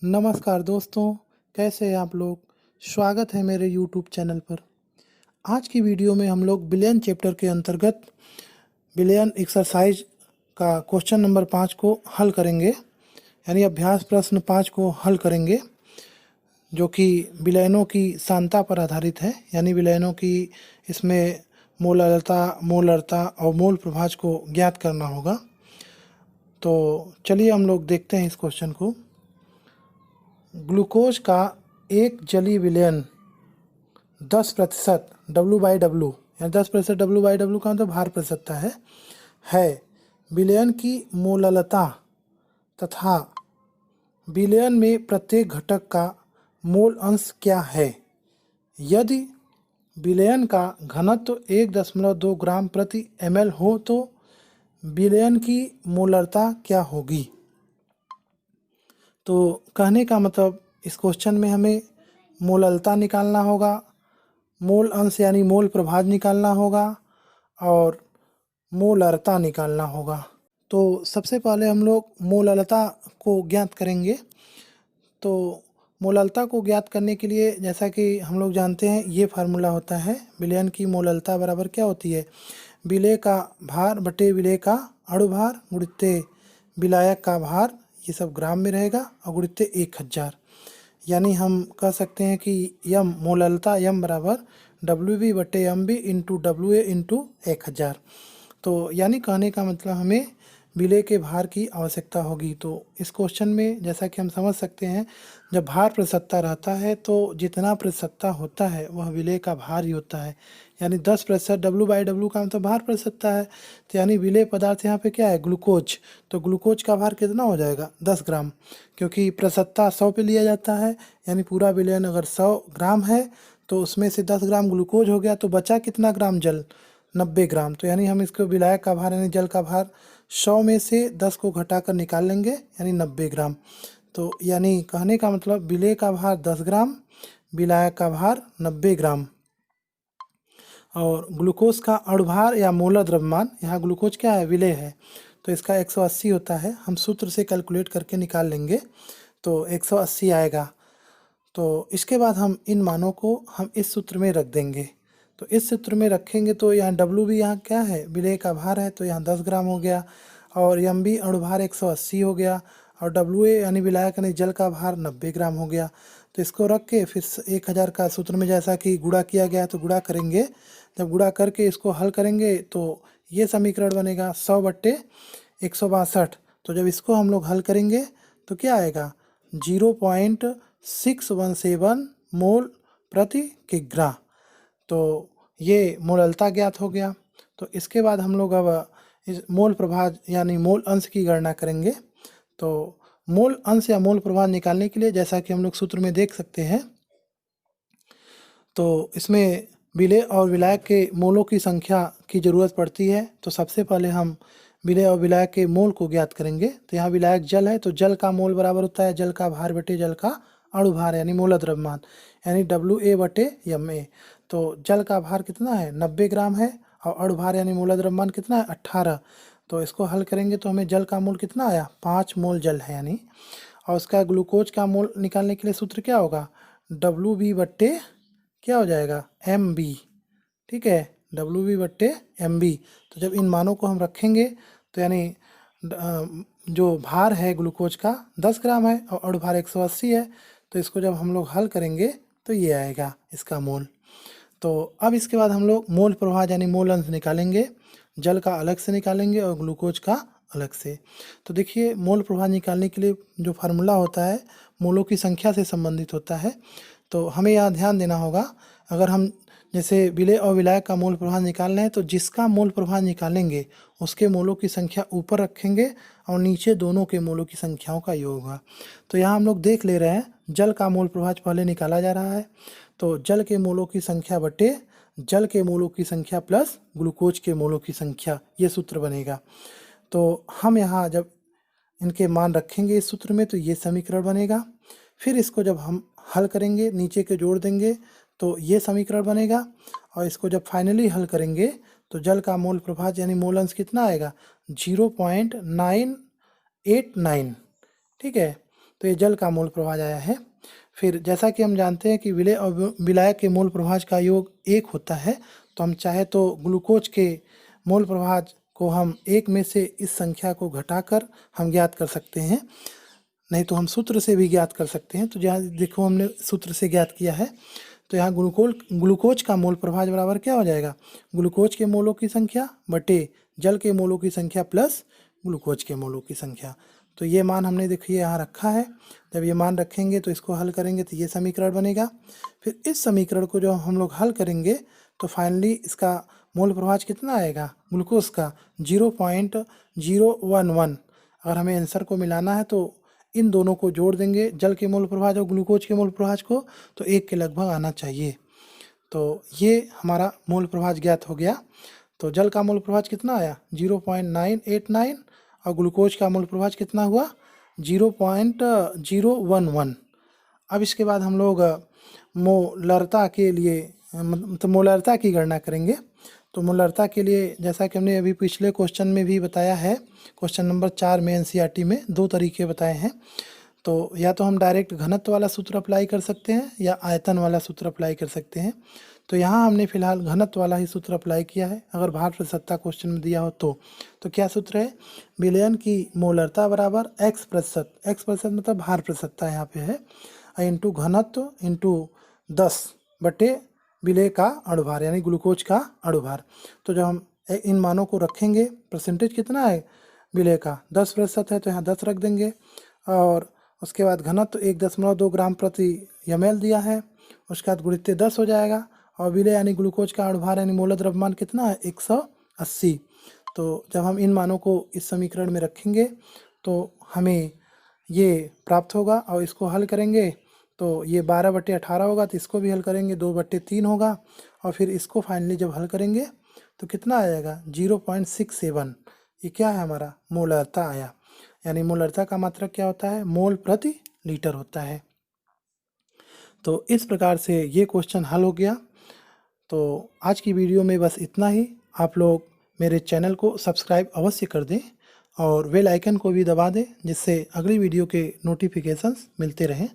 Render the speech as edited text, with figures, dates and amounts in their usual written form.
नमस्कार दोस्तों, कैसे हैं आप लोग? स्वागत है मेरे यूट्यूब चैनल पर। आज की वीडियो में हम लोग बिलियन चैप्टर के अंतर्गत बिलियन एक्सरसाइज का क्वेश्चन नंबर 5 को हल करेंगे, यानी अभ्यास प्रश्न 5 को हल करेंगे, जो कि विलयनों की सांता पर आधारित है, यानी विलयनों की इसमें मोलरता और मोल प्रभाज को ज्ञात करना होगा। तो चलिए हम लोग देखते हैं इस क्वेश्चन को। ग्लूकोज का एक जलीय विलयन 10% W/W, यानी 10% W/W का मतलब भार प्रतिशतता है विलयन की मोललता तथा विलयन में प्रत्येक घटक का मोल अंश क्या है? यदि विलयन का घनत्व 1.2 ग्राम प्रति ml हो तो विलयन की मोलरता क्या होगी? तो कहने का मतलब इस क्वेश्चन में हमें मोललता निकालना होगा, मोल अंश यानी मोल प्रभाज निकालना होगा और मोलरता निकालना होगा। तो सबसे पहले हम लोग मोललता को ज्ञात करेंगे। तो मोललता को ज्ञात करने के लिए जैसा कि हम लोग जानते हैं ये फार्मूला होता है, विलयन की मोललता बराबर क्या होती है? विलेय का भार बटे विलेय का अणुभार गुणित्ते विलायक का भार, ये सब ग्राम में रहेगा, और गुणित्ते 1000। यानी हम कह सकते हैं कि यम मोललता यम बराबर WB/MB इंटू WA इंटू 1000। तो यानी कहने का मतलब हमें विलेय के भार की आवश्यकता होगी। तो इस क्वेश्चन में जैसा कि हम समझ सकते हैं, जब भार प्रतिशतता रहता है तो जितना प्रतिशतता होता है वह विलेय का भार ही होता है, यानी 10% W/W का मतलब भार प्रतिशतता है। तो यानी विलेय पदार्थ यहाँ पे क्या है? ग्लूकोज। तो ग्लूकोज का भार कितना हो जाएगा? 10 ग्राम, क्योंकि प्रतिशतता 100 पे लिया जाता है, यानी पूरा विलयन अगर 100 ग्राम है तो उसमें से 10 ग्राम ग्लूकोज हो गया, तो बचा कितना ग्राम? जल, 90 ग्राम। तो यानी हम इसको विलायक का भार यानी जल का भार 100 में से 10 को घटाकर निकाल लेंगे, यानी 90 ग्राम। तो यानी कहने का मतलब विलेय का भार 10 ग्राम, विलायक का भार 90 ग्राम। और ग्लूकोज का अणुभार या मोलर द्रव्यमान, यहाँ ग्लूकोज क्या है? विलेय है, तो इसका 180 होता है। हम सूत्र से कैलकुलेट करके निकाल लेंगे तो 180 आएगा। तो इसके बाद हम इन मानों को हम इस सूत्र में रख देंगे। तो इस सूत्र में रखेंगे तो यहाँ W भी यहाँ क्या है? विलेय का भार है, तो यहाँ 10 ग्राम हो गया, और MB अणुभार 180 हो गया, और WA यानी विलायक यानी जल का भार 90 ग्राम हो गया। तो इसको रख के फिर 1000 का सूत्र में जैसा कि गुणा किया गया है तो गुणा करेंगे। जब गुणा करके इसको हल करेंगे तो ये समीकरण बनेगा 100/162। तो जब इसको हम लोग हल करेंगे तो क्या आएगा? 0.617 मोल प्रति किग्रा। तो ये मोललता ज्ञात हो गया। तो इसके बाद हम लोग अब इस मोल प्रभाज यानी मोल अंश की गणना करेंगे। तो मोल अंश या मोल प्रभाज निकालने के लिए जैसा कि हम लोग सूत्र में देख सकते हैं, तो इसमें विलेय और विलायक के मोलों की संख्या की ज़रूरत पड़ती है। तो सबसे पहले हम विलेय और विलायक के मोल को ज्ञात करेंगे। तो यहाँ विलायक जल है, तो जल का मोल बराबर होता है जल का भार बटे जल का अणुभार यानी मोलर द्रव्यमान, यानी WA/MA। तो जल का भार कितना है? 90 ग्राम है, और अणुभार यानी मोलर द्रव्यमान कितना है? 18। तो इसको हल करेंगे तो हमें जल का मोल कितना आया? 5 मोल जल है यानी। और उसका ग्लूकोज का मोल निकालने के लिए सूत्र क्या होगा? WB/ क्या हो जाएगा? MB। ठीक है, WB/MB। तो जब इन मानों को हम रखेंगे तो यानी जो भार है ग्लूकोज का 10 ग्राम है और अणुभार 180 है, तो इसको जब हम लोग हल करेंगे तो ये आएगा इसका मोल। तो अब इसके बाद हम लोग मोल प्रभाज यानी मोल अंश निकालेंगे। जल का अलग से निकालेंगे और ग्लूकोज का अलग से। तो देखिए, मोल प्रभाज निकालने के लिए जो फार्मूला होता है मोलों की संख्या से संबंधित होता है। तो हमें यहाँ ध्यान देना होगा, अगर हम जैसे विलेय और विलायक का मोल प्रभाज निकाल रहे हैं तो जिसका मोल प्रभाज निकालेंगे उसके मोलों की संख्या ऊपर रखेंगे और नीचे दोनों के मोलों की संख्याओं का योग होगा। तो यहाँ हम लोग देख ले रहे हैं जल का मोल प्रभाज पहले निकाला जा रहा है। तो जल के मोलों की संख्या बटे जल के मोलों की संख्या प्लस ग्लूकोज के मोलों की संख्या, ये सूत्र बनेगा। तो हम यहाँ जब इनके मान रखेंगे इस सूत्र में तो ये समीकरण बनेगा। फिर इसको जब हम हल करेंगे नीचे के जोड़ देंगे तो ये समीकरण बनेगा। और इसको जब फाइनली हल करेंगे तो जल का मोल प्रभाज यानी मोल अंश कितना आएगा? 0.989। ठीक है, तो ये जल का मूल प्रभाज आया है। फिर जैसा कि हम जानते हैं कि विलेय और विलायक के मूल प्रभाज का योग 1 होता है, तो हम चाहे तो ग्लूकोज के मूल प्रभाज को हम 1 में से इस संख्या को घटाकर हम ज्ञात कर सकते हैं, नहीं तो हम सूत्र से भी ज्ञात कर सकते हैं। तो जहाँ देखो हमने सूत्र से ज्ञात किया है, तो यहाँ ग्लूकोज का मोल प्रभाज बराबर क्या हो जाएगा, ग्लूकोज के मोलों की संख्या बटे जल के मोलों की संख्या प्लस ग्लूकोज के मोलों की संख्या। तो ये मान हमने देखिए यहाँ रखा है। जब ये मान रखेंगे तो इसको हल करेंगे तो ये समीकरण बनेगा। फिर इस समीकरण को जो हम लोग हल करेंगे तो फाइनली इसका मोल प्रभाज कितना आएगा, ग्लूकोज का 0.011। अगर हमें आंसर को मिलाना है तो इन दोनों को जोड़ देंगे, जल के मोल प्रभाज और ग्लूकोज के मोल प्रभाज को, तो 1 के लगभग आना चाहिए। तो ये हमारा मोल प्रभाज ज्ञात हो गया। तो जल का मोल प्रभाज कितना आया 0.989 और ग्लूकोज का मोल प्रभाज कितना हुआ 0.011। अब इसके बाद हम लोग मोलरता के लिए मतलब मोलरता की गणना करेंगे। तो मोलरता के लिए जैसा कि हमने अभी पिछले क्वेश्चन में भी बताया है, क्वेश्चन नंबर 4 में एनसीईआरटी में 2 तरीके बताए हैं। तो या तो हम डायरेक्ट घनत्व वाला सूत्र अप्लाई कर सकते हैं या आयतन वाला सूत्र अप्लाई कर सकते हैं। तो यहाँ हमने फिलहाल घनत्व वाला ही सूत्र अप्लाई किया है। अगर भार प्रतिशतता क्वेश्चन में दिया हो तो क्या सूत्र है, विलयन की मोलरता बराबर x% मतलब भार प्रतिशतता यहाँ पे है, इंटू घनत्व इंटू 10 बटे विलेय का अणुभार यानी ग्लूकोज का अणुभार। तो जब हम इन मानों को रखेंगे, परसेंटेज कितना है विलेय का 10% है तो यहाँ 10 रख देंगे, और उसके बाद घनत्व 1.2 ग्राम प्रति ml दिया है, उसके बाद गुणित 10 हो जाएगा, और विलेय यानी ग्लूकोज का अणुभार यानी मोल द्रव्यमान कितना है 180। तो जब हम इन मानों को इस समीकरण में रखेंगे तो हमें ये प्राप्त होगा, और इसको हल करेंगे तो ये 12/18 होगा, तो इसको भी हल करेंगे 2/3 होगा, और फिर इसको फाइनली जब हल करेंगे तो कितना आएगा 0.67। ये क्या है हमारा मोलरता आया, यानी मोलरता का मात्रक क्या होता है, मोल प्रति लीटर होता है। तो इस प्रकार से ये क्वेश्चन हल हो गया। तो आज की वीडियो में बस इतना ही। आप लोग मेरे चैनल को सब्सक्राइब अवश्य कर दें और बेल आइकन को भी दबा दें, जिससे अगली वीडियो के नोटिफिकेशंस मिलते रहें।